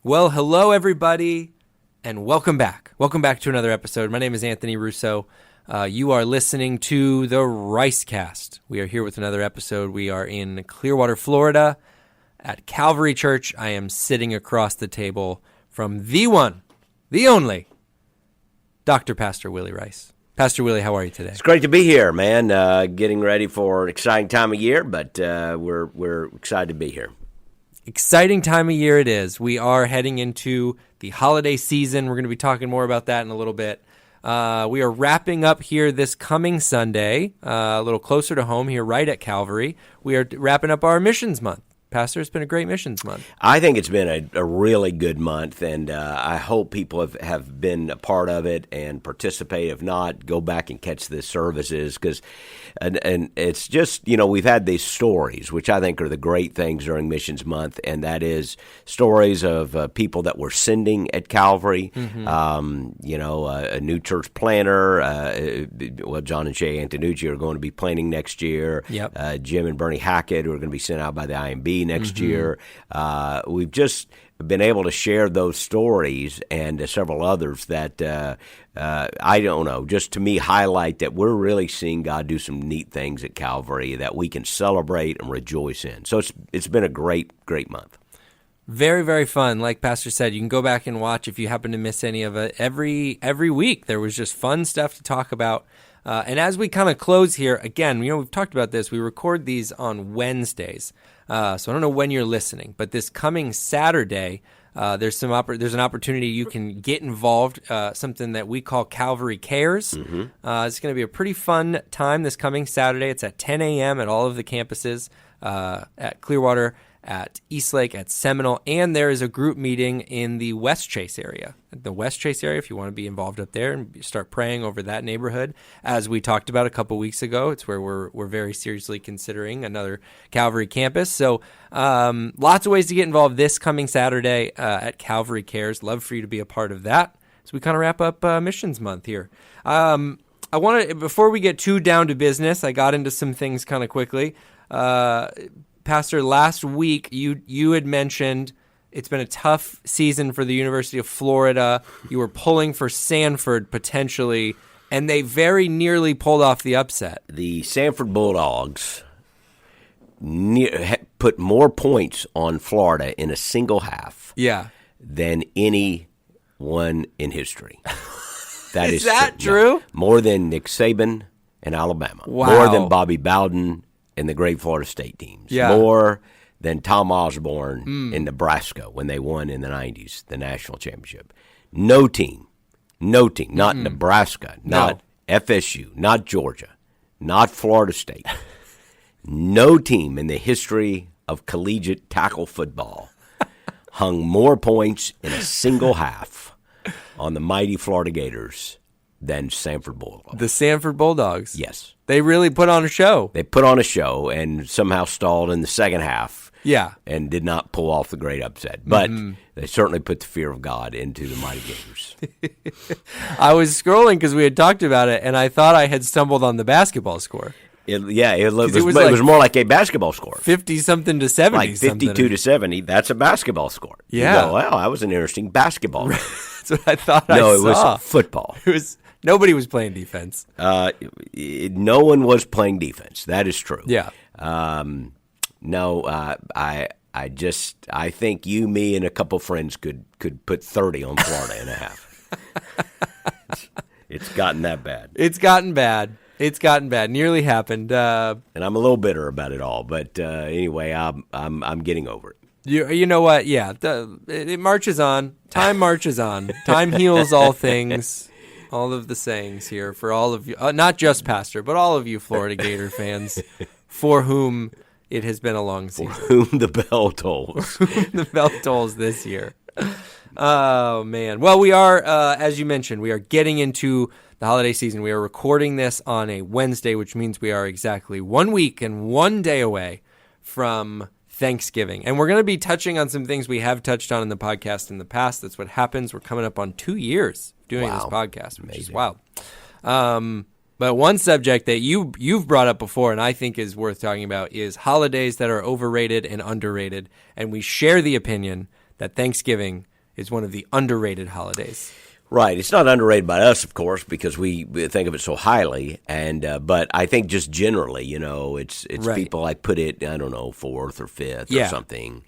Well, hello, everybody, and welcome back. Welcome back to another episode. My name is Anthony Russo. You are listening to the Ricecast. We are here with another episode. We are in Clearwater, Florida, at Calvary Church. I am sitting across the table from the one, the only, Dr. Pastor Willie Rice. Pastor Willie, how are you today? It's great to be here, man. Getting ready for an exciting time of year, but we're excited to be here. Exciting time of year it is. We are heading into the holiday season. We're going to be talking more about that in a little bit. We are wrapping up here this coming Sunday, a little closer to home here, right at Calvary. We are wrapping up our missions month. Pastor, it's been a great missions month. I think it's been a really good month, and I hope people have been a part of it and participate. If not, go back and catch the services, because and it's just, we've had these stories, which I think are the great things during missions month, and that is stories of people that we're sending at Calvary, a new church planter, John and Shay Antonucci are going to be planting next year, Jim and Bernie Hackett, who are going to be sent out by the IMB next year. We've just been able to share those stories and several others that I don't know, just to me highlight that we're really seeing God do some neat things at Calvary that we can celebrate and rejoice in. So it's been a great month. Very, very fun. Like Pastor said, you can go back and watch if you happen to miss any of it. Every week there was just fun stuff to talk about. And as we kind of close here, again, we've talked about this. We record these on Wednesdays. So I don't know when you're listening, but this coming Saturday, there's an opportunity you can get involved, something that we call Calvary Cares. It's going to be a pretty fun time this coming Saturday. It's at 10 a.m. at all of the campuses, at Clearwater, at Eastlake, at Seminole, and there is a group meeting in the West Chase area. The West Chase area, if you want to be involved up there and start praying over that neighborhood, as we talked about a couple weeks ago, it's where we're very seriously considering another Calvary campus. So lots of ways to get involved this coming Saturday at Calvary Cares. Love for you to be a part of that. So we kind of wrap up Missions Month here. I want to, before we get too down to business, I got into some things kind of quickly. Pastor, last week you had mentioned it's been a tough season for the University of Florida. You were pulling for Sanford potentially, and they very nearly pulled off the upset. The Sanford Bulldogs put more points on Florida in a single half than anyone in history. That is that true? More than Nick Saban in Alabama. Wow. More than Bobby Bowden in the great Florida State teams, more than Tom Osborne in Nebraska when they won in the 90s, the national championship. No team, not Nebraska, not FSU, not Georgia, not Florida State. No team in the history of collegiate tackle football hung more points in a single half on the mighty Florida Gators than Sanford Bulldogs. The Sanford Bulldogs. Yes. They really put on a show. They put on a show and somehow stalled in the second half. Yeah. And did not pull off the great upset. But they certainly put the fear of God into the mighty Gators. I was scrolling because we had talked about it, and I thought I had stumbled on the basketball score. It was more like a basketball score. 50-something to 70. Like 52 to 70, that's a basketball score. Yeah. You go, wow, that was an interesting basketball game. That's what I thought I saw. No, it was football. Nobody was playing defense. No one was playing defense. That is true. Yeah. I think you, me, and a couple friends could put 30 on Florida in a half. It's gotten that bad. It's gotten bad. Nearly happened. And I'm a little bitter about it all. But anyway, I'm getting over it. You know what? Yeah, it marches on. Time marches on. Time heals all things. All of the sayings here for all of you, not just Pastor, but all of you Florida Gator fans, for whom it has been a long season. For whom the bell tolls. The bell tolls this year. Oh, man. Well, we are, as you mentioned, we are getting into the holiday season. We are recording this on a Wednesday, which means we are exactly 1 week and 1 day away from Thanksgiving. And we're going to be touching on some things we have touched on in the podcast in the past. That's what happens. We're coming up on 2 years doing this podcast, which is wild. But one subject that you've brought up before and I think is worth talking about is holidays that are overrated and underrated. And we share the opinion that Thanksgiving is one of the underrated holidays. Right. It's not underrated by us, of course, because we think of it so highly. And but I think just generally, it's Right. people like put it, I don't know, 4th or 5th or something.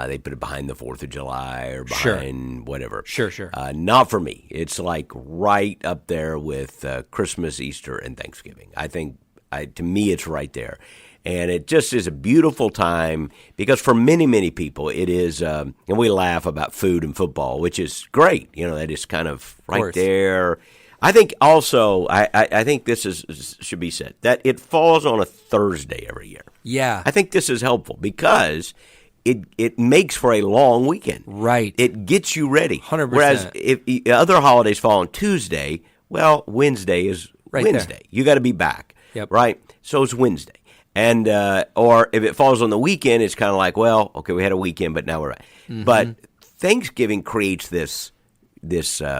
They put it behind the 4th of July or behind whatever. Sure. Not for me. It's like right up there with Christmas, Easter, and Thanksgiving. I think, to me, it's right there. And it just is a beautiful time because for many, many people it is, and we laugh about food and football, which is great. That is kind of right there. I think also, I think this should be said, that it falls on a Thursday every year. Yeah. I think this is helpful because it makes for a long weekend. Right. It gets you ready. 100%. Whereas if other holidays fall on Tuesday, well, Wednesday is Wednesday. There. You got to be back. Yep. Right? So it's Wednesday. And or if it falls on the weekend, it's kind of like, well, okay, we had a weekend, but now we're right. Mm-hmm. But Thanksgiving creates this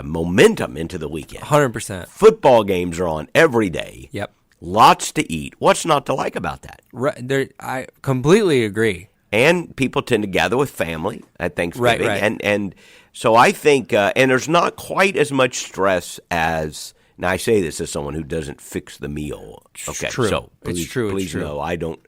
momentum into the weekend. 100%. Football games are on every day. Yep. Lots to eat. What's not to like about that? Right. I completely agree. And people tend to gather with family at Thanksgiving. Right. And so I think, and there's not quite as much stress as. Now, I say this as someone who doesn't fix the meal. Okay, true. So please, it's true. Please know I don't.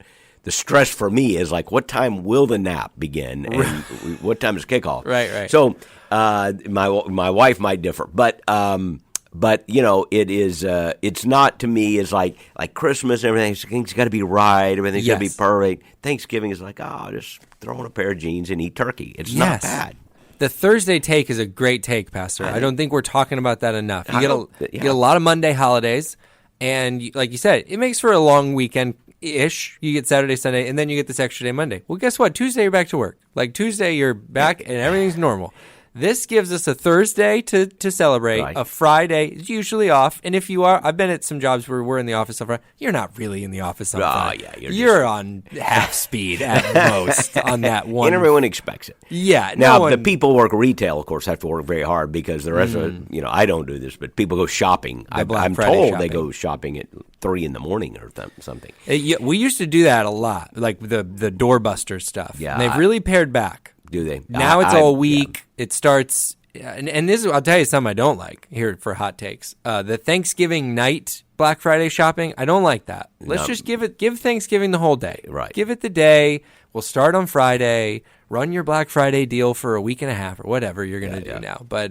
The stress for me is like, what time will the nap begin, and what time is kickoff? Right. So my wife might differ, but it is. It's not to me. It's like Christmas. Everything's got to be right. Everything's got to be perfect. Thanksgiving is like, just throw on a pair of jeans and eat turkey. It's not bad. The Thursday take is a great take, Pastor. I don't think we're talking about that enough. You get a lot of Monday holidays, and like you said, it makes for a long weekend-ish. You get Saturday, Sunday, and then you get this extra day Monday. Well, guess what? Tuesday, you're back to work. Like Tuesday, you're back, and everything's normal. This gives us a Thursday to celebrate, a Friday is usually off, and if you are, I've been at some jobs where we're in the office on Friday. You're not really in the office on Friday. Yeah, you're on half speed at most on that one. And everyone expects it. Yeah. Now, the people who work retail, of course, have to work very hard because the rest of I don't do this, but people go shopping. I'm told shopping. They go shopping at 3 in the morning or something. We used to do that a lot, like the doorbuster stuff. Yeah, and they've really pared back. Do they? Now it's all week. Yeah. It starts, and this is, I'll tell you something I don't like here for hot takes. The Thanksgiving night Black Friday shopping, I don't like that. Let's just give Thanksgiving the whole day. Right. Give it the day. We'll start on Friday. Run your Black Friday deal for a week and a half or whatever you're going to do now. But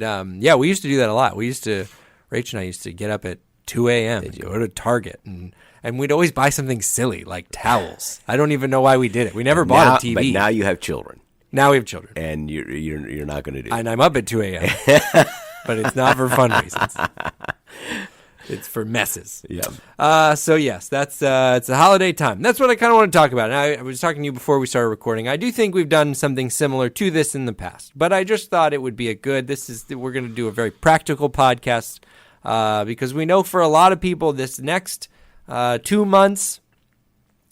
we used to do that a lot. Rach and I used to get up at 2 a.m. and go to Target and we'd always buy something silly like towels. I don't even know why we did it. We never bought a TV. But now you have children. Now we have children. And you're not going to do it. And I'm up at 2 a.m. But it's not for fun reasons. It's for messes. Yeah. So yes, it's a holiday time. That's what I kind of want to talk about. And I was talking to you before we started recording. I do think we've done something similar to this in the past, but I just thought it would be we're going to do a very practical podcast because we know for a lot of people this next 2 months,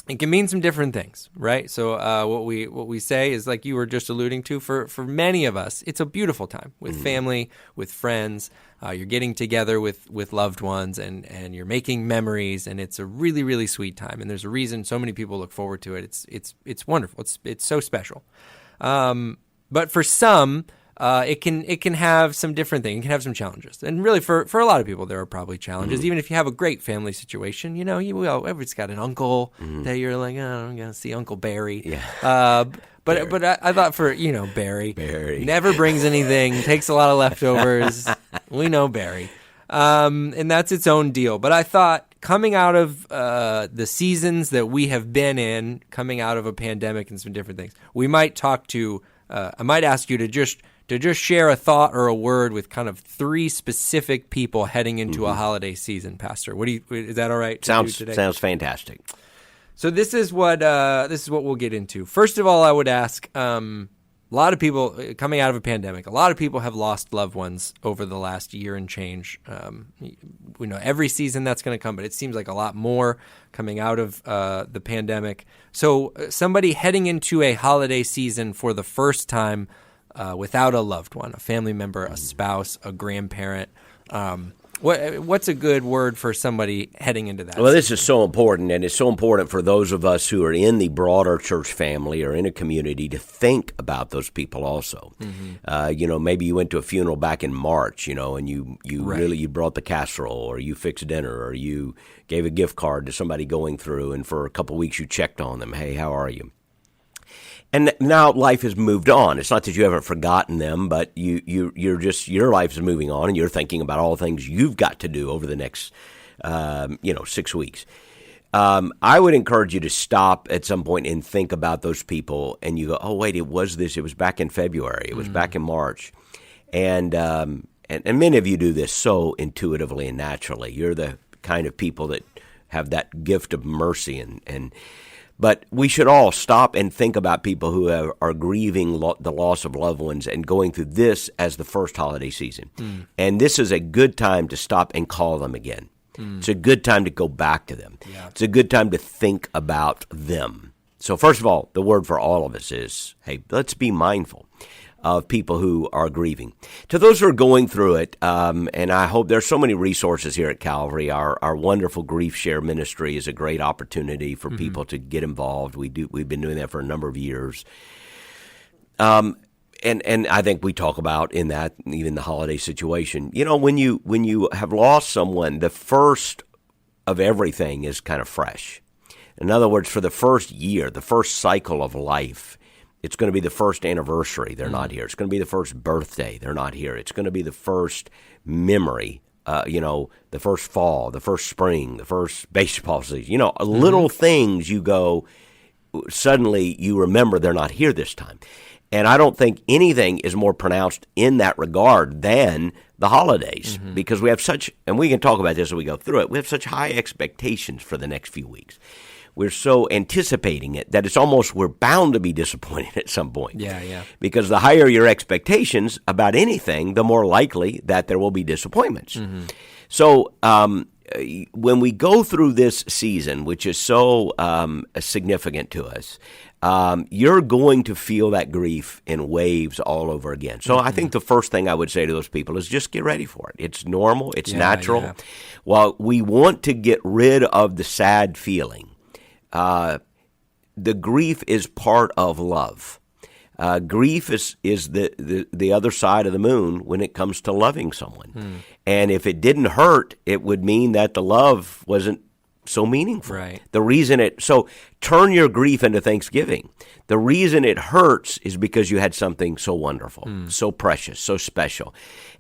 it can mean some different things, right? So what we say is, like you were just alluding to, for many of us, it's a beautiful time with family, with friends. You're getting together with loved ones, and you're making memories, and it's a really, really sweet time. And there's a reason so many people look forward to it. It's wonderful. It's so special. But for some, it can have some different things. It can have some challenges. And really, for a lot of people, there are probably challenges. Even if you have a great family situation, everybody's got an uncle that you're like, I'm going to see Uncle Barry. Yeah. But I thought for, Barry never brings anything, takes a lot of leftovers. We know Barry. And that's its own deal. But I thought coming out of the seasons that we have been in, coming out of a pandemic and some different things, we might I might ask you to just share a thought or a word with kind of 3 specific people heading into a holiday season, Pastor. Is that all right? Sounds fantastic. So this is what we'll get into. First of all, I would ask, a lot of people coming out of a pandemic, a lot of people have lost loved ones over the last year and change. We know every season that's going to come, but it seems like a lot more coming out of the pandemic. So somebody heading into a holiday season for the first time without a loved one, a family member, a spouse, a grandparent, What's a good word for somebody heading into that? Well, this is so important, and it's so important for those of us who are in the broader church family or in a community to think about those people also. Maybe you went to a funeral back in March, and you Right. really you brought the casserole, or you fixed dinner, or you gave a gift card to somebody going through, and for a couple of weeks you checked on them. Hey, how are you? And now life has moved on. It's not that you haven't forgotten them, but you're just, your life is moving on, and you're thinking about all the things you've got to do over the next, 6 weeks. I would encourage you to stop at some point and think about those people, and you go, oh, wait, it was back in February. It was back in March. And many of you do this so intuitively and naturally. You're the kind of people that have that gift of mercy But we should all stop and think about people who are grieving the loss of loved ones and going through this as the first holiday season. And this is a good time to stop and call them again. It's a good time to go back to them. Yeah. It's a good time to think about them. So first of all, the word for all of us is, hey, let's be mindful of people who are grieving. To those who are going through it, and I hope there's so many resources here at Calvary. Our wonderful Grief Share ministry is a great opportunity for people to get involved. We've been doing that for a number of years. And I think we talk about in that, even the holiday situation, when you have lost someone, the first of everything is kind of fresh. In other words, for the first year, the first cycle of life, it's going to be the first anniversary. They're not here. It's going to be the first birthday. They're not here. It's going to be the first memory, the first fall, the first spring, the first baseball season. Little things you go, suddenly you remember they're not here this time. And I don't think anything is more pronounced in that regard than the holidays, because we have such, and we can talk about this as we go through it, we have such high expectations for the next few weeks. We're so anticipating it that it's almost, we're bound to be disappointed at some point. Yeah. Because the higher your expectations about anything, the more likely that there will be disappointments. So when we go through this season, which is so significant to us, you're going to feel that grief in waves all over again. So I think the first thing I would say to those people is just get ready for it. It's normal. It's natural. Yeah. While we want to get rid of the sad feeling, the grief is part of love. Grief is the other side of the moon when it comes to loving someone. And if it didn't hurt, it would mean that the love wasn't so meaningful. Right. So turn your grief into thanksgiving. The reason it hurts is because you had something so wonderful, so precious, so special.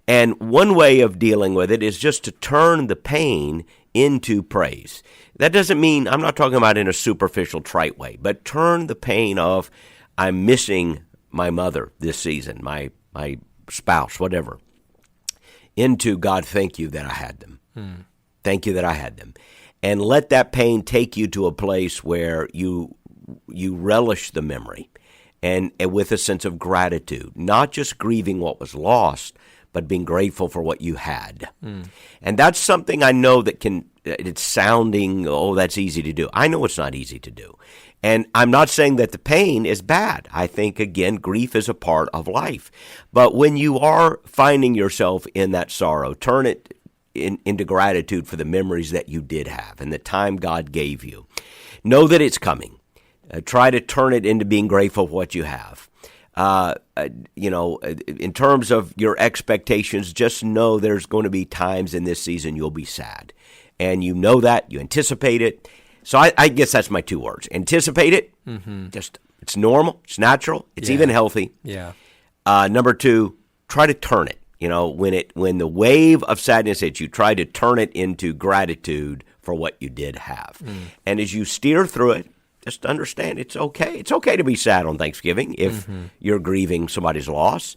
And one way of dealing with it is just to turn the pain into praise. That doesn't mean, I'm not talking about in a superficial, trite way, but turn the pain of, I'm missing my mother this season, my spouse, whatever, into, God, thank you that I had them. Thank you that I had them. And let that pain take you to a place where you relish the memory and with a sense of gratitude, not just grieving what was lost, but being grateful for what you had. And that's something I know that it's sounding, that's easy to do. I know it's not easy to do. And I'm not saying that the pain is bad. I think, again, grief is a part of life. But when you are finding yourself in that sorrow, turn it into gratitude for the memories that you did have and the time God gave you. Know that it's coming. Try to turn it into being grateful for what you have. In terms of your expectations, just know there's going to be times in this season you'll be sad. And you know that, you anticipate it. So I guess that's my 2 words. Anticipate it. Just, it's normal, it's natural, it's even healthy. Yeah. Number 2, try to turn it. When the wave of sadness hits you, try to turn it into gratitude for what you did have. And as you steer through it, just understand it's okay. It's okay to be sad on Thanksgiving if you're grieving somebody's loss.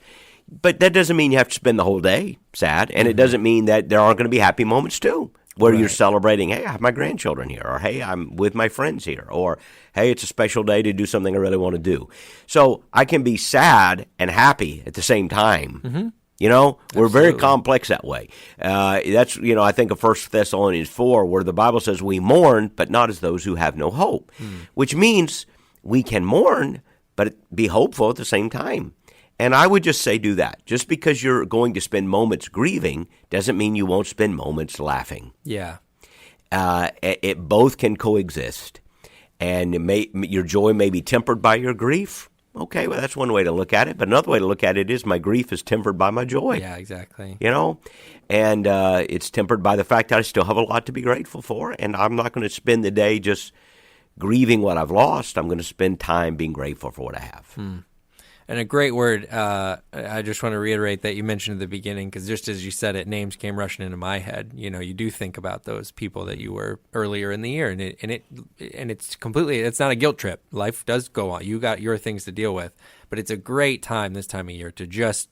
But that doesn't mean you have to spend the whole day sad. And it doesn't mean that there aren't going to be happy moments too, where you're celebrating, hey, I have my grandchildren here, or hey, I'm with my friends here, or hey, it's a special day to do something I really want to do. So I can be sad and happy at the same time. We're very complex that way. That's, I think of 1 Thessalonians 4, where the Bible says we mourn, but not as those who have no hope, which means we can mourn, but be hopeful at the same time. And I would just say do that. Just because you're going to spend moments grieving doesn't mean you won't spend moments laughing. Yeah. It both can coexist. And your joy may be tempered by your grief. Okay, well, that's one way to look at it. But another way to look at it is my grief is tempered by my joy. Yeah, exactly. And it's tempered by the fact that I still have a lot to be grateful for. And I'm not going to spend the day just grieving what I've lost. I'm going to spend time being grateful for what I have. And a great word, I just want to reiterate that you mentioned at the beginning, because just as you said it, names came rushing into my head. You do think about those people that you were earlier in the year, and it's not a guilt trip. Life does go on. You got your things to deal with, but it's a great time this time of year to just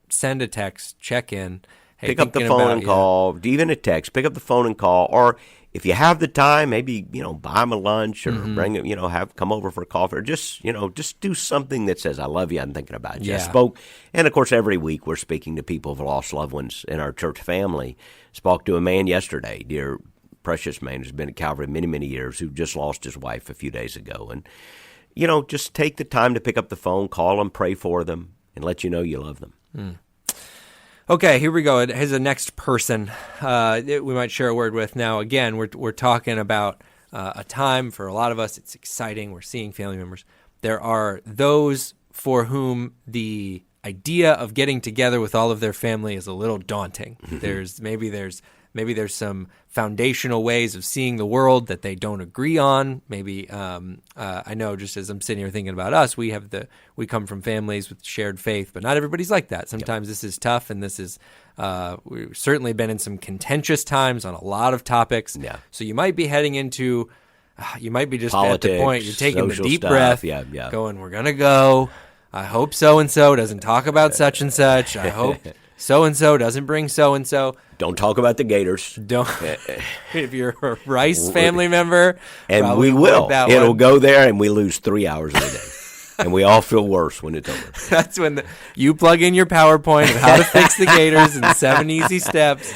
send a text, check in. Hey, pick up the phone and call, even a text. Pick up the phone and call, or if you have the time, maybe buy them a lunch or bring them, come over for coffee, or just do something that says I love you. I'm thinking about you. Yeah. I spoke, and of course every week we're speaking to people who've lost loved ones in our church family. Spoke to a man yesterday, dear precious man who's been at Calvary many, many years, who just lost his wife a few days ago, and just take the time to pick up the phone, call them, pray for them, and let you know you love them. Okay, here we go. Here's the next person we might share a word with. Now, again, we're talking about a time for a lot of us. It's exciting. We're seeing family members. There are those for whom the idea of getting together with all of their family is a little daunting. Maybe there's some foundational ways of seeing the world that they don't agree on. Maybe I know, just as I'm sitting here thinking about us, we come from families with shared faith, but not everybody's like that. Sometimes This is tough, and this is we've certainly been in some contentious times on a lot of topics. Yeah. So you might be heading into, you might be just politics, at the point you're taking the deep stuff. breath, Yeah. going, we're gonna go. I hope so and so doesn't talk about such and such. I hope so and so doesn't bring so and so. Don't talk about the Gators. Don't. If you're a Rice family member, and we will. It'll go there, and we lose 3 hours of the day, and we all feel worse when it's over. That's when you plug in your PowerPoint of how to fix the Gators in 7 easy steps.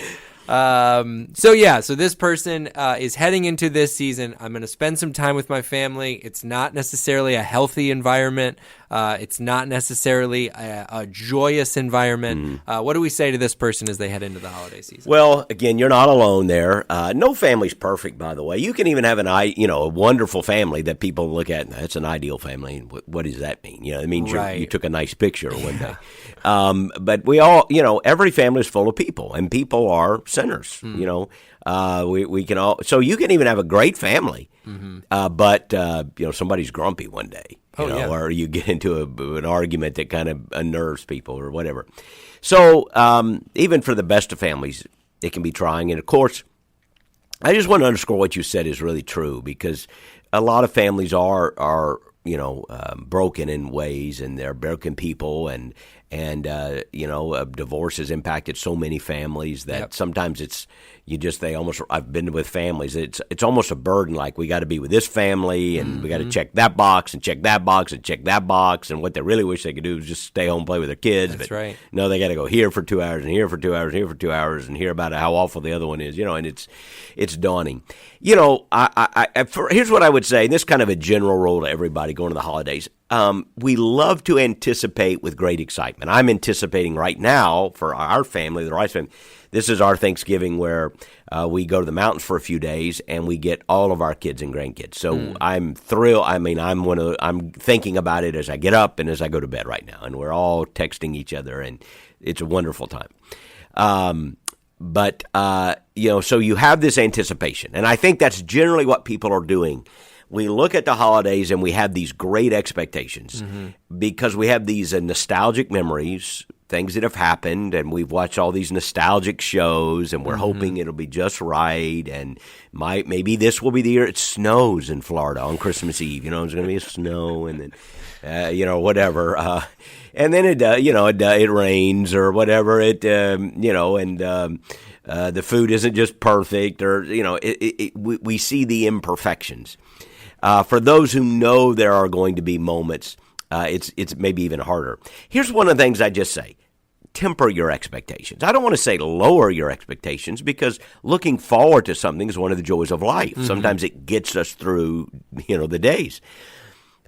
So this person is heading into this season. I'm going to spend some time with my family. It's not necessarily a healthy environment. It's not necessarily a joyous environment. What do we say to this person as they head into the holiday season? Well, again, you're not alone there. No family's perfect, by the way. You can even have a wonderful family that people look at, and that's an ideal family. What does that mean? It means you took a nice picture one day. But we all, every family is full of people, and people are sinners. We can all. So you can even have a great family, but somebody's grumpy one day. Or you get into an argument that kind of unnerves people or whatever. So even for the best of families, it can be trying. And, of course, I just want to underscore what you said is really true, because a lot of families are broken in ways, and they're broken people, and divorce has impacted so many families that sometimes I've been with families. It's almost a burden. Like, we got to be with this family, and we got to check that box and check that box and check that box. And what they really wish they could do is just stay home and play with their kids. That's right. No, they got to go here for 2 hours and here for 2 hours and here for 2 hours and hear about how awful the other one is. And it's daunting. Here's what I would say. And this is kind of a general rule to everybody going to the holidays. We love to anticipate with great excitement. I'm anticipating right now for our family, the Rice family. This is our Thanksgiving, where we go to the mountains for a few days, and we get all of our kids and grandkids. So I'm thrilled. I mean, I'm thinking about it as I get up and as I go to bed right now, and we're all texting each other, and it's a wonderful time. So you have this anticipation, and I think that's generally what people are doing. We look at the holidays and we have these great expectations because we have these nostalgic memories, things that have happened, and we've watched all these nostalgic shows, and we're hoping it'll be just right, and maybe this will be the year it snows in Florida on Christmas Eve. There's going to be a snow, and then whatever, and then it rains or whatever. The food isn't just perfect, or we see the imperfections. For those who know there are going to be moments, it's maybe even harder. Here's one of the things I just say. Temper your expectations. I don't want to say lower your expectations, because looking forward to something is one of the joys of life. Sometimes it gets us through, the days.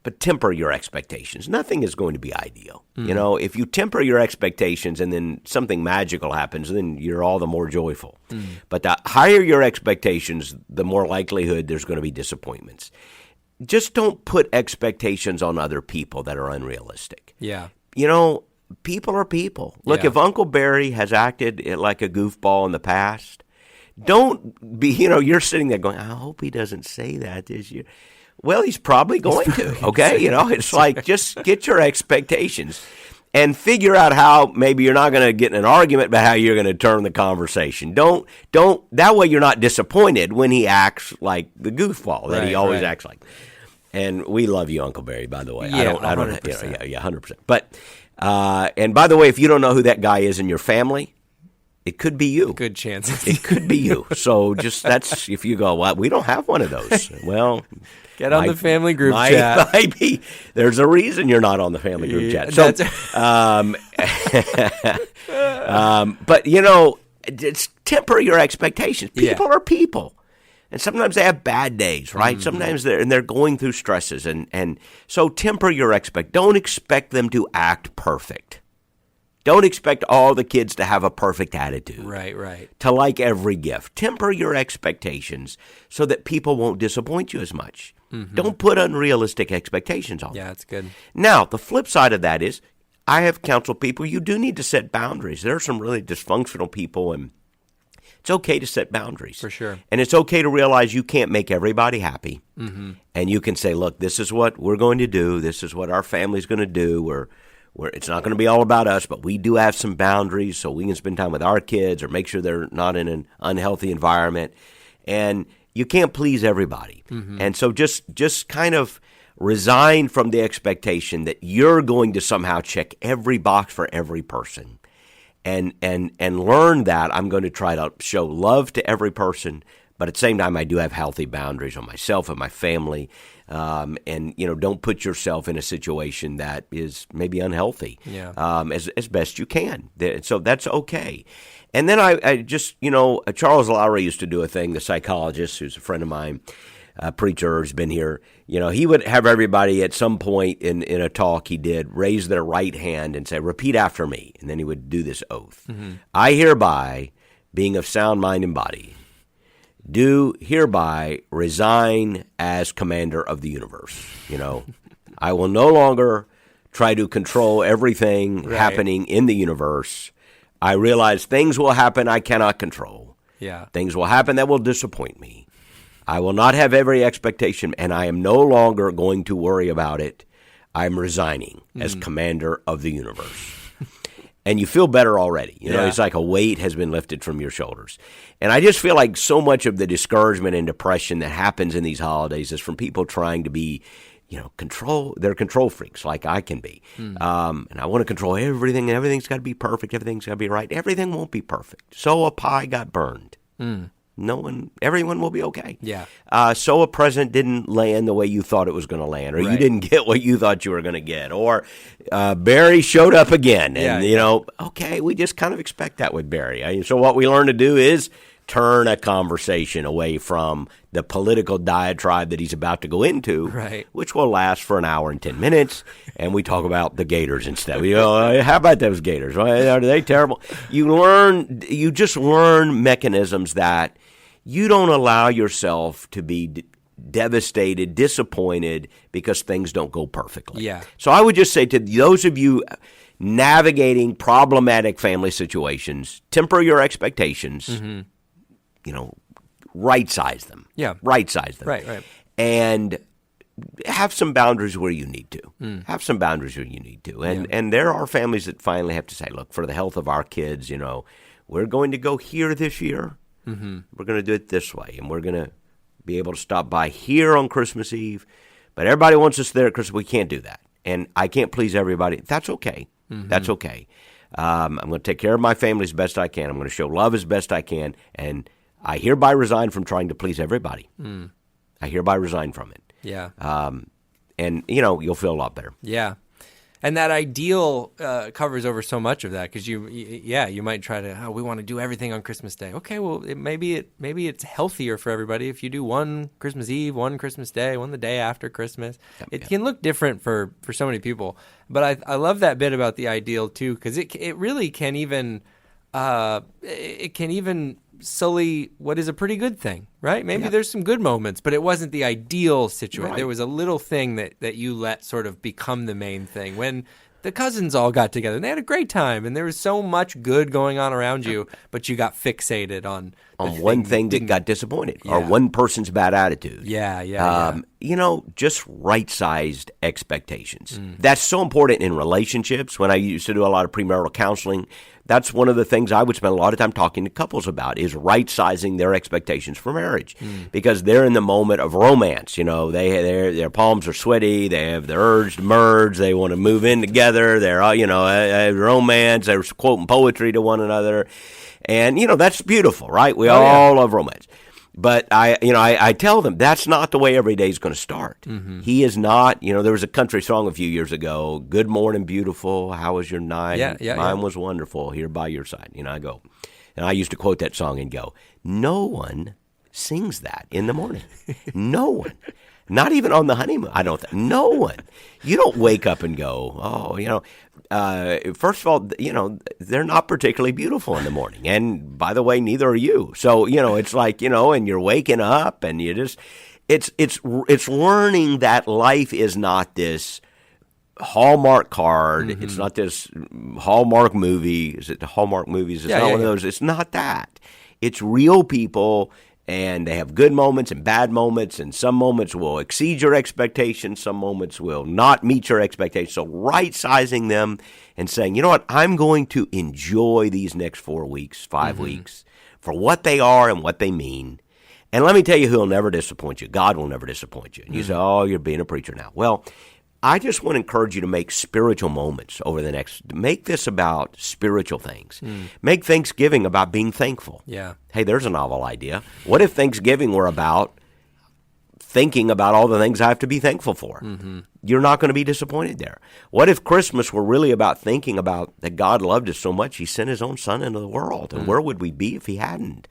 but temper your expectations. Nothing is going to be ideal. You know, if you temper your expectations and then something magical happens, then you're all the more joyful. But the higher your expectations, the more likelihood there's going to be disappointments. Just don't put expectations on other people that are unrealistic. Yeah. You know, people are people. Look, if Uncle Barry has acted like a goofball in the past, don't be, you're sitting there going, I hope he doesn't say that this year. Well, he's probably going to, okay? It's like just get your expectations and figure out how maybe you're not going to get in an argument, but how you're going to turn the conversation. Don't, that way you're not disappointed when he acts like the goofball that he always acts like. And we love you, Uncle Barry, by the way. Yeah, I don't, 100%. But, and by the way, if you don't know who that guy is in your family, it could be you. Good chance. It could be you. So that's if you go, well, we don't have one of those. Well, get on the family group chat. Maybe there's a reason you're not on the family group chat. So, but just temper your expectations. People are people, and sometimes they have bad days, right? Sometimes they're going through stresses, and so temper your Don't expect them to act perfect. Don't expect all the kids to have a perfect attitude. Right. To like every gift. Temper your expectations so that people won't disappoint you as much. Don't put unrealistic expectations on them. Yeah, that's good. Now, the flip side of that is I have counseled people, you do need to set boundaries. There are some really dysfunctional people, and it's okay to set boundaries. For sure. And it's okay to realize you can't make everybody happy. And you can say, look, this is what we're going to do. This is what our family's going to do. It's not going to be all about us, but we do have some boundaries so we can spend time with our kids or make sure they're not in an unhealthy environment. And you can't please everybody. And so just kind of resign from the expectation that you're going to somehow check every box for every person. And learn that I'm going to try to show love to every person, but at the same time I do have healthy boundaries on myself and my family. And don't put yourself in a situation that is maybe unhealthy. As best you can. So that's okay. And then I just Charles Lowry used to do a thing. The psychologist, who's a friend of mine, a preacher who's been here. He would have everybody at some point in a talk he did raise their right hand and say, "Repeat after me," and then he would do this oath: "I hereby, being of sound mind and body, do hereby resign as commander of the universe." I will no longer try to control everything happening in the universe. I realize things will happen I cannot control. Things will happen that will disappoint me. I will not have every expectation, and I am no longer going to worry about it. I'm resigning as commander of the universe. And you feel better already. It's like a weight has been lifted from your shoulders. And I just feel like so much of the discouragement and depression that happens in these holidays is from people trying to be, they're control freaks like I can be. And I want to control everything, and everything's got to be perfect, everything's got to be right. Everything won't be perfect. So a pie got burned. Everyone will be okay. So a present didn't land the way you thought it was going to land, or you didn't get what you thought you were going to get, or Barry showed up again. And, okay, we just kind of expect that with Barry. So what we learn to do is turn a conversation away from the political diatribe that he's about to go into, which will last for an hour and 10 minutes, and we talk about the Gators instead. How about those Gators? Are they terrible? You just learn mechanisms that you don't allow yourself to be devastated, disappointed because things don't go perfectly. So I would just say to those of you navigating problematic family situations, temper your expectations. Right-size them. Right-size them. Right. And have some boundaries where you need to. Have some boundaries where you need to. And there are families that finally have to say, look, for the health of our kids, we're going to go here this year. We're going to do it this way. And we're going to be able to stop by here on Christmas Eve. But everybody wants us there at Christmas. We can't do that. And I can't please everybody. That's okay. That's okay. I'm going to take care of my family as best I can. I'm going to show love as best I can. And I hereby resign from trying to please everybody. I hereby resign from it. Yeah. And, you'll feel a lot better. Yeah. And that ideal covers over so much of that because you might try to we want to do everything on Christmas Day. Okay, well maybe it's healthier for everybody if you do one Christmas Eve, one Christmas Day, one the day after Christmas. It can look different for so many people. But I love that bit about the ideal too because it really can even sully what is a pretty good thing, right? Maybe there's some good moments, but it wasn't the ideal situation. Right. There was a little thing that you let sort of become the main thing. When the cousins all got together and they had a great time and there was so much good going on around you, but you got fixated on one thing that got disappointed or one person's bad attitude. Just right-sized expectations. That's so important in relationships. When I used to do a lot of premarital counseling, that's one of the things I would spend a lot of time talking to couples about is right-sizing their expectations for marriage because they're in the moment of romance. Their palms are sweaty. They have the urge to merge. They want to move in together. They're, romance. They're quoting poetry to one another. And, that's beautiful, right? We all love romance. But I tell them that's not the way every day is going to start. He is not, there was a country song a few years ago, good morning, beautiful, how was your night? Mine was wonderful, here by your side. I go, and I used to quote that song and go, no one sings that in the morning. No one. Not even on the honeymoon, I don't think. No one. You don't wake up and go, first of all, they're not particularly beautiful in the morning. And by the way, neither are you. So, it's like, and you're waking up and you just, it's learning that life is not this Hallmark card. It's not this Hallmark movie. Is it the Hallmark movies? It's not one of those. It's not that. It's real people. And they have good moments and bad moments, and some moments will exceed your expectations, some moments will not meet your expectations. So right-sizing them and saying, you know what, I'm going to enjoy these next 4 weeks, 5 weeks for what they are and what they mean. And let me tell you who will never disappoint you. God will never disappoint you. And you say, you're being a preacher now. Well, I just want to encourage you to make spiritual moments over the next – make this about spiritual things. Make Thanksgiving about being thankful. Yeah. Hey, there's a novel idea. What if Thanksgiving were about thinking about all the things I have to be thankful for? You're not going to be disappointed there. What if Christmas were really about thinking about that God loved us so much he sent his own son into the world, and where would we be if he hadn't?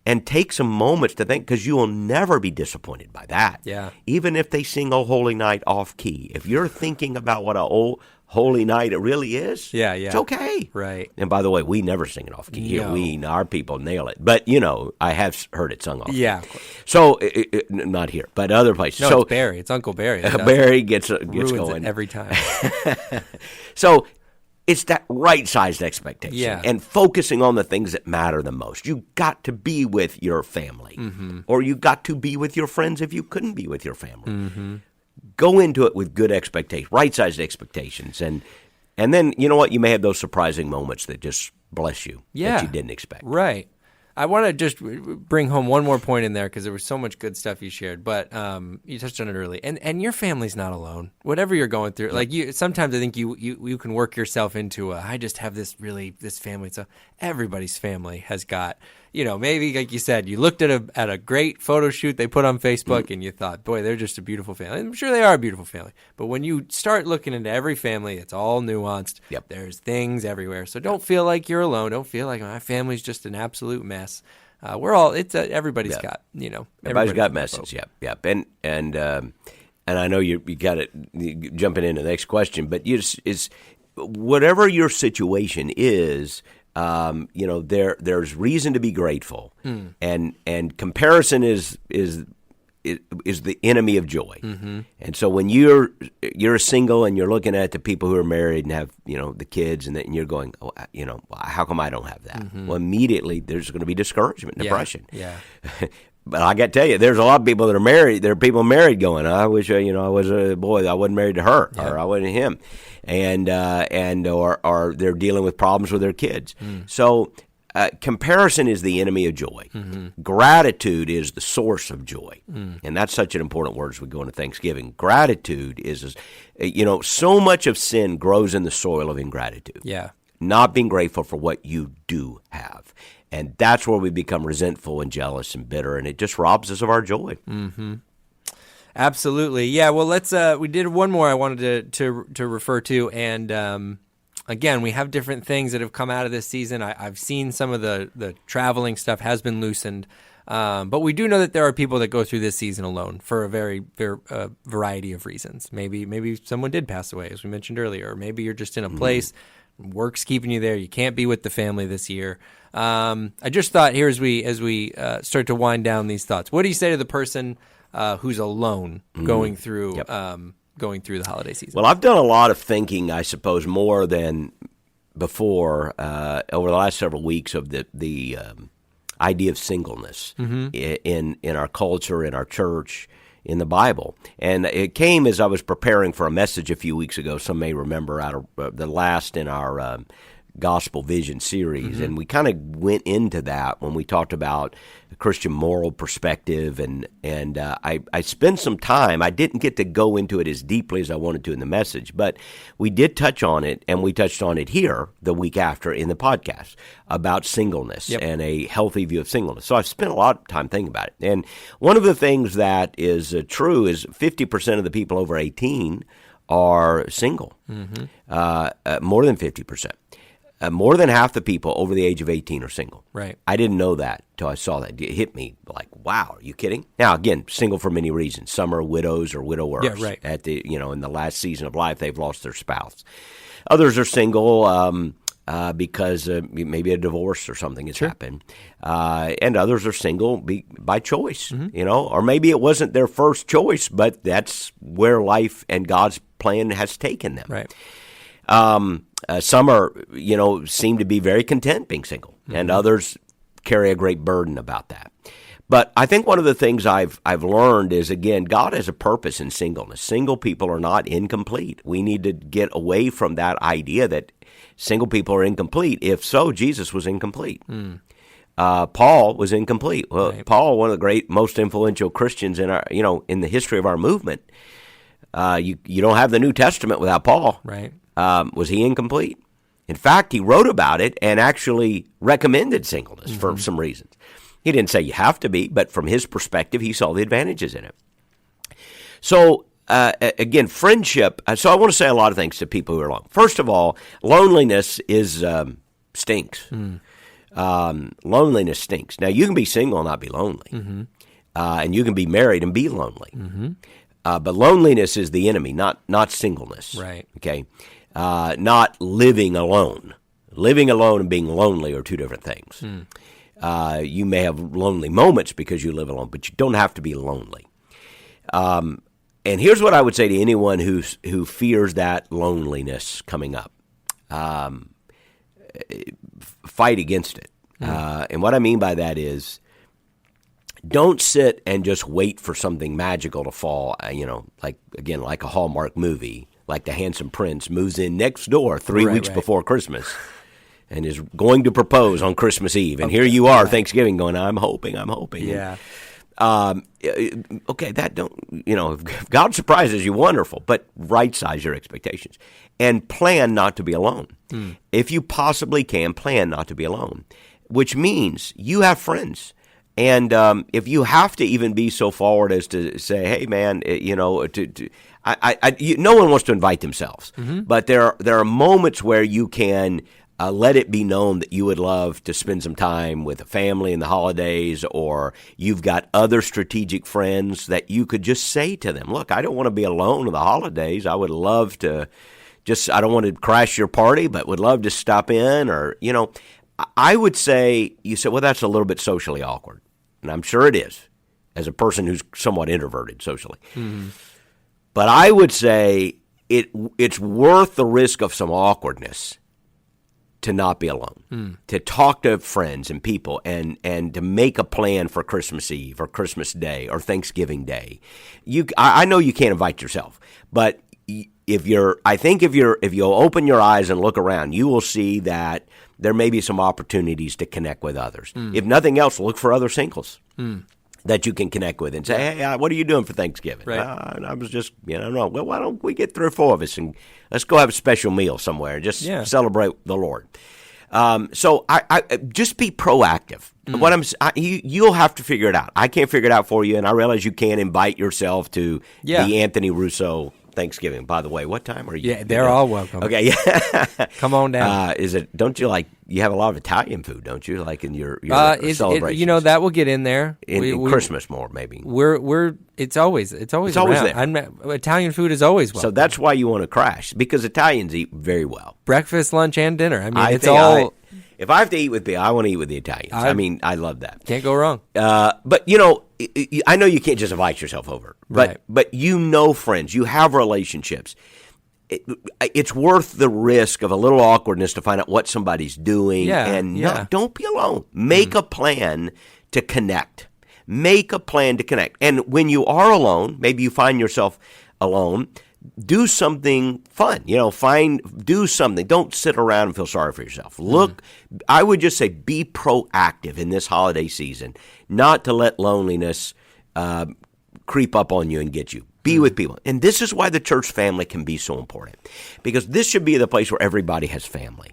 And take some moments to think, because you will never be disappointed by that. Yeah. Even if they sing "O Holy Night" off key, if you're thinking about what a holy night it really is, it's okay. Right. And by the way, we never sing it off key here. Our people nail it. But I have heard it sung off key. Yeah. So not here, but other places. No, it's Barry. It's Uncle Barry. Barry gets ruins going it every time. So. It's that right-sized expectation and focusing on the things that matter the most. You got to be with your family, or you got to be with your friends if you couldn't be with your family. Go into it with good expectations, right-sized expectations, and then you know what? You may have those surprising moments that just bless you that you didn't expect. Right. I want to just bring home one more point in there because there was so much good stuff you shared, but you touched on it early. And your family's not alone. Whatever you're going through, like sometimes I think you can work yourself into I just have this family. So everybody's family has got, maybe like you said, you looked at a great photo shoot they put on Facebook and you thought, boy, they're just a beautiful family. I'm sure they are a beautiful family. But when you start looking into every family, it's all nuanced. There's things everywhere. So don't feel like you're alone. Don't feel like my family's just an absolute mess. We're all. Everybody's got. Everybody's got messes. Yep. And I know you got it jumping into the next question, but is whatever your situation is. There's reason to be grateful, and comparison is the enemy of joy. And so when you're single and you're looking at the people who are married and have the kids and you're going, how come I don't have that? Well, immediately there's going to be discouragement, depression. But I got to tell you, there's a lot of people that are married. There are people married going, I wish I was a boy. I wasn't married to her, or I wasn't him, or they're dealing with problems with their kids. So comparison is the enemy of joy. Gratitude is the source of joy, and that's such an important word as we go into Thanksgiving. Gratitude is, so much of sin grows in the soil of ingratitude. Not being grateful for what you do have. And that's where we become resentful and jealous and bitter, and it just robs us of our joy. Absolutely. Yeah, well, let's we did one more I wanted to refer to, and again, we have different things that have come out of this season. I've seen some of the traveling stuff has been loosened, but we do know that there are people that go through this season alone for a very variety of reasons. Maybe someone did pass away, as we mentioned earlier, or maybe you're just in a place, work's keeping you there, you can't be with the family this year. I just thought here as we start to wind down these thoughts, what do you say to the person who's alone going through the holiday season? Well, I've done a lot of thinking, I suppose, more than before over the last several weeks of the idea of singleness in our culture, in our church, in the Bible. And it came as I was preparing for a message a few weeks ago, some may remember, out of the last in our Gospel Vision series, and we kind of went into that when we talked about the Christian moral perspective, and I spent some time. I didn't get to go into it as deeply as I wanted to in the message, but we did touch on it, and we touched on it here the week after in the podcast about singleness and a healthy view of singleness. So I've spent a lot of time thinking about it, and one of the things that is true is 50% of the people over 18 are single, more than 50%. More than half the people over the age of 18 are single. Right. I didn't know that until I saw that. It hit me like, wow, are you kidding? Now, again, single for many reasons. Some are widows or widowers. Yeah, right. At the in the last season of life, they've lost their spouse. Others are single because maybe a divorce or something has happened. And others are single by choice, or maybe it wasn't their first choice, but that's where life and God's plan has taken them. Right. Some are, seem to be very content being single, and others carry a great burden about that. But I think one of the things I've learned is, again, God has a purpose in singleness. Single people are not incomplete. We need to get away from that idea that single people are incomplete. If so, Jesus was incomplete. Paul was incomplete. Well, right. Paul, one of the great, most influential Christians in our, in the history of our movement. You don't have the New Testament without Paul. Right. Was he incomplete? In fact, he wrote about it and actually recommended singleness for some reasons. He didn't say you have to be, but from his perspective, he saw the advantages in it. So, again, friendship. So I want to say a lot of things to people who are alone. First of all, loneliness stinks. Loneliness stinks. Now, you can be single and not be lonely. And you can be married and be lonely. But loneliness is the enemy, not singleness. Right. Okay. Not living alone. Living alone and being lonely are two different things. You may have lonely moments because you live alone, but you don't have to be lonely. And here's what I would say to anyone who fears that loneliness coming up. Fight against it. And what I mean by that is, don't sit and just wait for something magical to fall, like a Hallmark movie, like the handsome prince moves in next door 3 weeks before Christmas and is going to propose on Christmas Eve. And here you are, Thanksgiving, going, I'm hoping. Yeah. Okay, that don't, if God surprises you, wonderful, but right-size your expectations and plan not to be alone. If you possibly can, plan not to be alone, which means you have friends. And if you have to even be so forward as to say, hey, man, no one wants to invite themselves. But there are moments where you can let it be known that you would love to spend some time with a family in the holidays, or you've got other strategic friends that you could just say to them, look, I don't want to be alone in the holidays. I would love to I don't want to crash your party, but would love to stop in, or, I would say, you say, well, that's a little bit socially awkward. And I'm sure it is, as a person who's somewhat introverted socially. But I would say it's worth the risk of some awkwardness to not be alone, to talk to friends and people, and to make a plan for Christmas Eve or Christmas Day or Thanksgiving Day. I know you can't invite yourself, but if you'll open your eyes and look around, you will see that there may be some opportunities to connect with others. If nothing else, look for other singles that you can connect with and say, hey, what are you doing for Thanksgiving? Right. I was just, well, why don't we get 3 or 4 of us and let's go have a special meal somewhere and just celebrate the Lord. So I just be proactive. You'll have to figure it out. I can't figure it out for you, and I realize you can't invite yourself to the Anthony Russo Thanksgiving. By the way, what time are you? Yeah, they're all welcome. Okay, yeah. Come on down. Don't you you have a lot of Italian food, don't you? Like in your celebrations. That will get in there. In Christmas more, maybe. It's always there. Italian food is always welcome. So that's why you want to crash, because Italians eat very well. Breakfast, lunch, and dinner. I mean, if I have to eat with people, I want to eat with the Italians. I love that. Can't go wrong. But, I know you can't just invite yourself over. But friends. You have relationships. It's worth the risk of a little awkwardness to find out what somebody's doing. Don't be alone. Make a plan to connect. Make a plan to connect. And when you are alone, maybe you find yourself alone, do something fun. Do something. Don't sit around and feel sorry for yourself. Look, I would just say be proactive in this holiday season, not to let loneliness creep up on you and get you. Be with people. And this is why the church family can be so important, because this should be the place where everybody has family.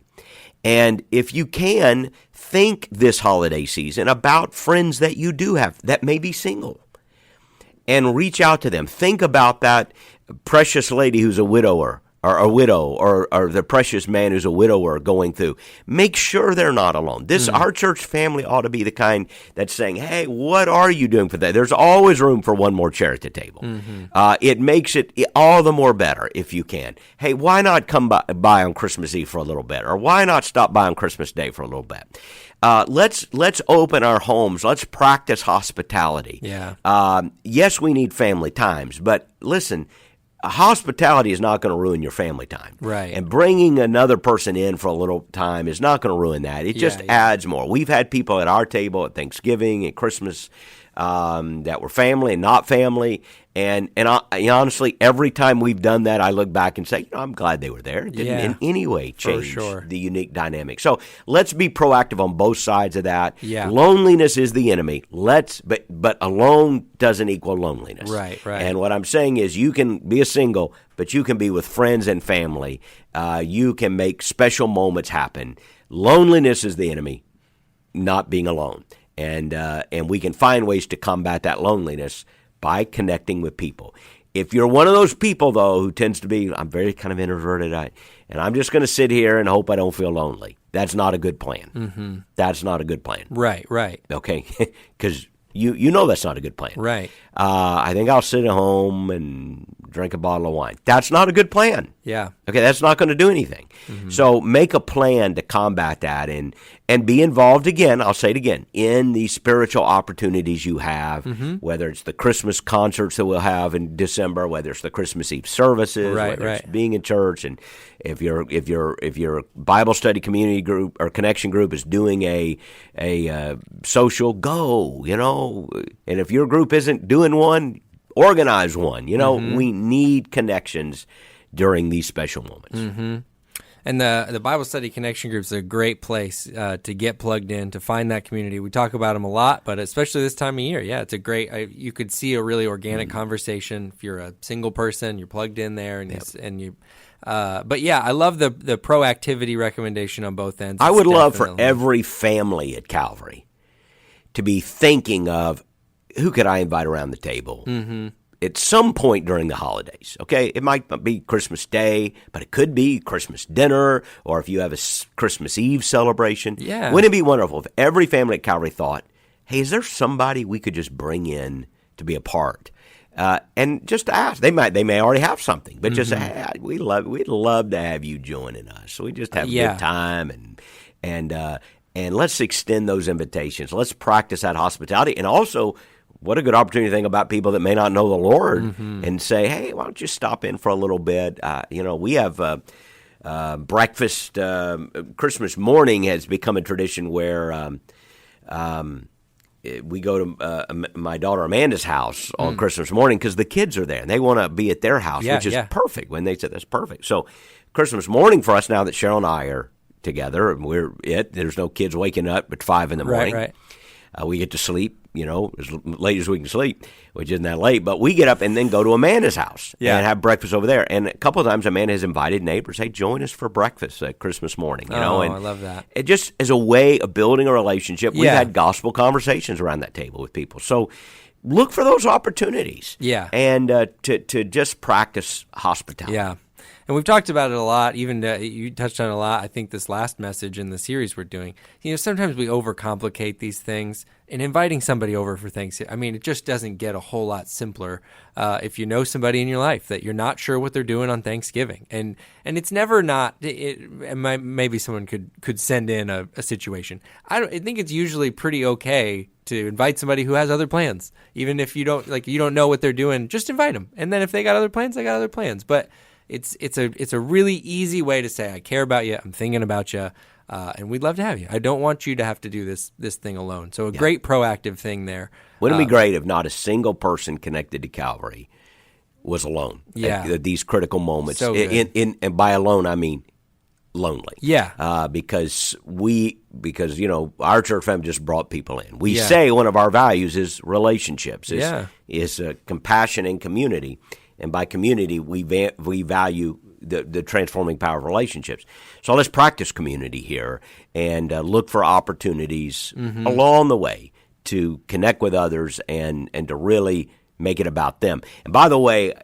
And if you can, think this holiday season about friends that you do have that may be single, and reach out to them. Think about that precious lady who's a widower, or a widow, or the precious man who's a widower going through. Make sure they're not alone. Our church family ought to be the kind that's saying, hey, what are you doing for that? There's always room for one more chair at the table. It makes it all the more better if you can. Hey, why not come by on Christmas Eve for a little bit? Or why not stop by on Christmas Day for a little bit? Let's open our homes. Let's practice hospitality. Yes, we need family times, but listen, hospitality is not going to ruin your family time. Right. And bringing another person in for a little time is not going to ruin that. It just adds more. We've had people at our table at Thanksgiving and Christmas that were family and not family. And honestly, every time we've done that, I look back and say, I'm glad they were there. It didn't in any way change the unique dynamic. So let's be proactive on both sides of that. Yeah. Loneliness is the enemy. But alone doesn't equal loneliness. Right. And what I'm saying is, you can be a single, but you can be with friends and family. You can make special moments happen. Loneliness is the enemy, not being alone. And we can find ways to combat that loneliness by connecting with people. If you're one of those people, though, who tends to be, I'm very kind of introverted, and I'm just going to sit here and hope I don't feel lonely, that's not a good plan. That's not a good plan. Right. Okay? Because you know that's not a good plan. Right. I think I'll sit at home and drink a bottle of wine. That's not a good plan. Yeah. Okay, that's not going to do anything. So make a plan to combat that and be involved again, I'll say it again, in the spiritual opportunities you have, whether it's the Christmas concerts that we'll have in December, whether it's the Christmas Eve services, whether it's being in church, and if your Bible study community group or connection group is doing a social, go, and if your group isn't doing one, organize one. We need connections during these special moments. And the Bible study connection groups are a great place to get plugged in, to find that community. We talk about them a lot, but especially this time of year, it's a great. You could see a really organic conversation. If you're a single person, you're plugged in there, and you. But I love the proactivity recommendation on both ends. I would love for every family at Calvary to be thinking of, who could I invite around the table at some point during the holidays, okay? It might not be Christmas Day, but it could be Christmas dinner, or if you have a Christmas Eve celebration. Yeah. Wouldn't it be wonderful if every family at Calvary thought, hey, is there somebody we could just bring in to be a part? And just ask. They may already have something, but just say, hey, we'd love to have you joining us. So we just have a good time, and let's extend those invitations. Let's practice that hospitality. And also, what a good opportunity to think about people that may not know the Lord and say, hey, why don't you stop in for a little bit? We have breakfast. Christmas morning has become a tradition where we go to my daughter Amanda's house on Christmas morning because the kids are there and they want to be at their house, which is perfect. When they said that's perfect. So Christmas morning for us, now that Cheryl and I are together, and there's no kids waking up at 5 in the morning. Right. We get to sleep as late as we can sleep, which isn't that late. But we get up and then go to Amanda's house and have breakfast over there. And a couple of times Amanda has invited neighbors, hey, join us for breakfast at Christmas morning. And I love that. It just as a way of building a relationship. We've had gospel conversations around that table with people. So look for those opportunities. Yeah. And to just practice hospitality. Yeah. And we've talked about it a lot, even you touched on it a lot, I think, this last message in the series we're doing. Sometimes we overcomplicate these things, and inviting somebody over for Thanksgiving, it just doesn't get a whole lot simpler if you know somebody in your life that you're not sure what they're doing on Thanksgiving. And it's never not, maybe someone could send in a situation. I think it's usually pretty okay to invite somebody who has other plans. Even if you don't know what they're doing, just invite them. And then if they got other plans, they got other plans. But it's a really easy way to say, I care about you, I'm thinking about you, and we'd love to have you. I don't want you to have to do this thing alone. So a great proactive thing there. Wouldn't it be great if not a single person connected to Calvary was alone at these critical moments? So good. And by alone, I mean lonely. Yeah. Because our church family just brought people in. We say one of our values is relationships, is compassion and community. And by community, we value the transforming power of relationships. So let's practice community here and look for opportunities along the way to connect with others and to really make it about them. And by the way,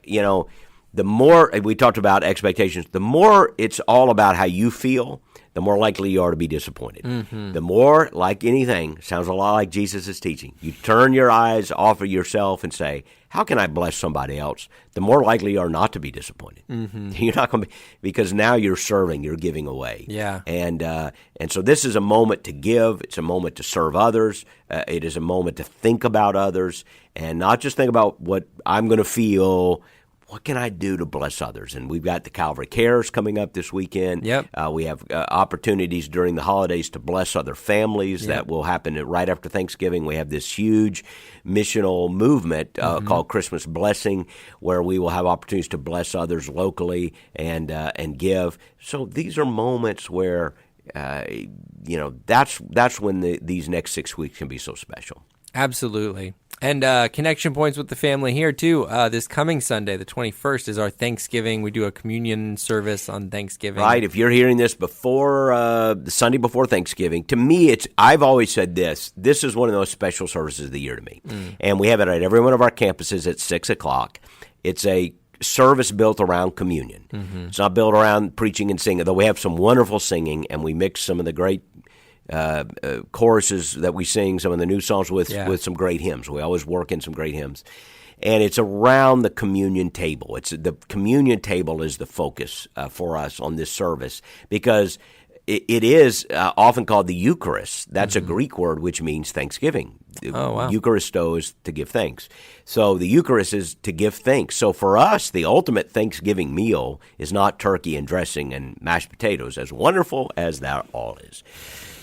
the more we talked about expectations, the more it's all about how you feel, the more likely you are to be disappointed. The more, like anything, sounds a lot like Jesus' teaching. You turn your eyes off of yourself and say, how can I bless somebody else? The more likely you are not to be disappointed. You're not going to be, because now you're serving, you're giving away. Yeah. And so this is a moment to give. It's a moment to serve others. It is a moment to think about others and not just think about what I'm going to feel. What can I do to bless others? And we've got the Calvary Cares coming up this weekend. Yep. We have opportunities during the holidays to bless other families. That will happen right after Thanksgiving. We have this huge missional movement called Christmas Blessing, where we will have opportunities to bless others locally and give. So these are moments where that's when these next 6 weeks can be so special. Absolutely. And connection points with the family here, too. This coming Sunday, the 21st, is our Thanksgiving. We do a communion service on Thanksgiving. Right. If you're hearing this before the Sunday before Thanksgiving, to me, I've always said this is one of the most special services of the year to me. And we have it at every one of our campuses at 6 o'clock. It's a service built around communion. It's not built around preaching and singing, though we have some wonderful singing, and we mix some of the great choruses that we sing, some of the new songs with some great hymns. We always work in some great hymns. And it's around the communion table. The communion table is the focus for us on this service because it is often called the Eucharist. That's a Greek word which means thanksgiving. Oh, wow. Eucharisto is to give thanks. So the Eucharist is to give thanks. So for us, the ultimate Thanksgiving meal is not turkey and dressing and mashed potatoes, as wonderful as that all is.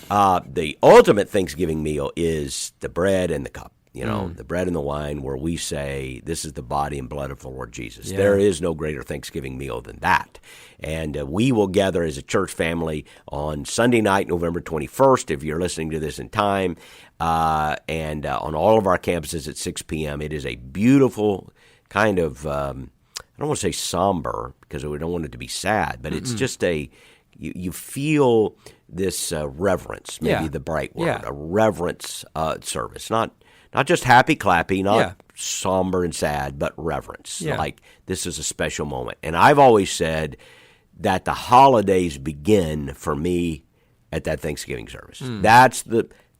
The ultimate Thanksgiving meal is the bread and the cup, the bread and the wine, where we say, this is the body and blood of the Lord Jesus. Yeah. There is no greater Thanksgiving meal than that. And we will gather as a church family on Sunday night, November 21st, if you're listening to this in time, and on all of our campuses at 6 p.m. It is a beautiful kind of, I don't want to say somber, because we don't want it to be sad, but it's just you feel this reverence, maybe the bright word, a reverence service, not just happy clappy, not somber and sad, but reverence. Like this is a special moment. And I've always said that the holidays begin for me at that Thanksgiving service.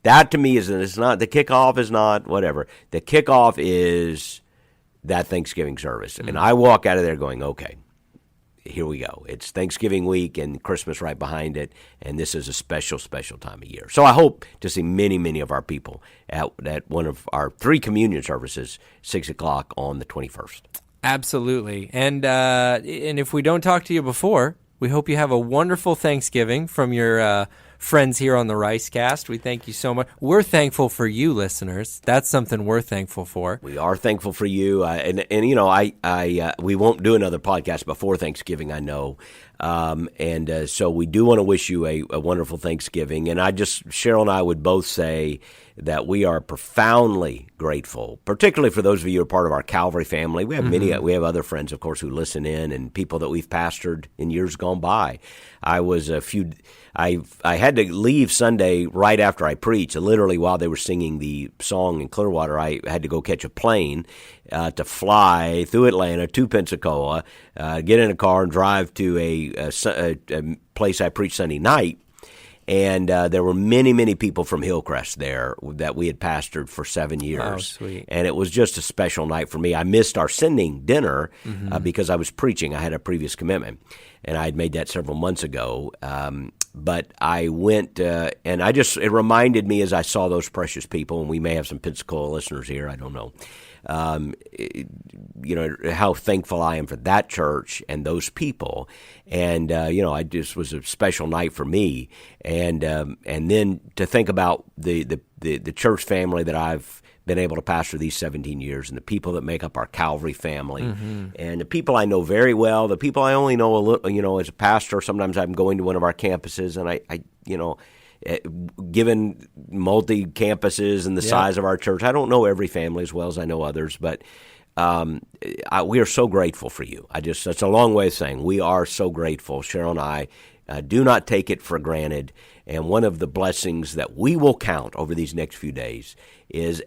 That to me it's not the kickoff is not whatever. The kickoff is that Thanksgiving service, and I walk out of there going, okay. Here we go. It's Thanksgiving week and Christmas right behind it, and this is a special, special time of year. So I hope to see many, many of our people at one of our 3 communion services, 6 o'clock on the 21st. Absolutely. And if we don't talk to you before, we hope you have a wonderful Thanksgiving from your friends here on the Ricecast. We thank you so much. We're thankful for you, listeners. That's something we're thankful for. We are thankful for you. We won't do another podcast before Thanksgiving, I know. So we do want to wish you a wonderful Thanksgiving. And Cheryl and I would both say that we are profoundly grateful, particularly for those of you who are part of our Calvary family. We have we have other friends, of course, who listen in, and people that we've pastored in years gone by. I had to leave Sunday right after I preached. Literally, while they were singing the song in Clearwater, I had to go catch a plane to fly through Atlanta to Pensacola, get in a car and drive to a place I preached Sunday night. And there were many, many people from Hillcrest there that we had pastored for 7 years. Oh, sweet. And it was just a special night for me. I missed our sending dinner because I was preaching. I had a previous commitment, and I had made that several months ago. But I went, and it reminded me as I saw those precious people, and we may have some Pensacola listeners here, I don't know, how thankful I am for that church and those people. And, I just was a special night for me. And then to think about the church family that I've been able to pastor these 17 years, and the people that make up our Calvary family, and the people I know very well, the people I only know a little, as a pastor. Sometimes I'm going to one of our campuses, and I given multi-campuses and the size of our church, I don't know every family as well as I know others, but we are so grateful for you. That's a long way of saying we are so grateful. Cheryl and I do not take it for granted. And one of the blessings that we will count over these next few days is,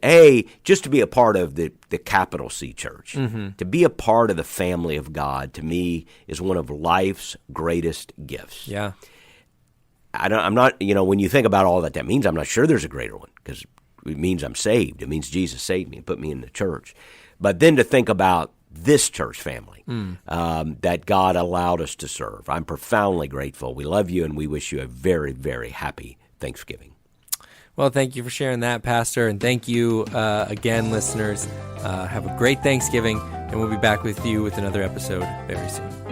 just to be a part of the capital C church. To be a part of the family of God, to me, is one of life's greatest gifts. Yeah. I'm not, when you think about all that means, I'm not sure there's a greater one, because it means I'm saved. It means Jesus saved me and put me in the church. But then to think about this church family that God allowed us to serve, I'm profoundly grateful. We love you, and we wish you a very, very happy Thanksgiving. Well, thank you for sharing that, Pastor, and thank you again, listeners. Have a great Thanksgiving, and we'll be back with you with another episode very soon.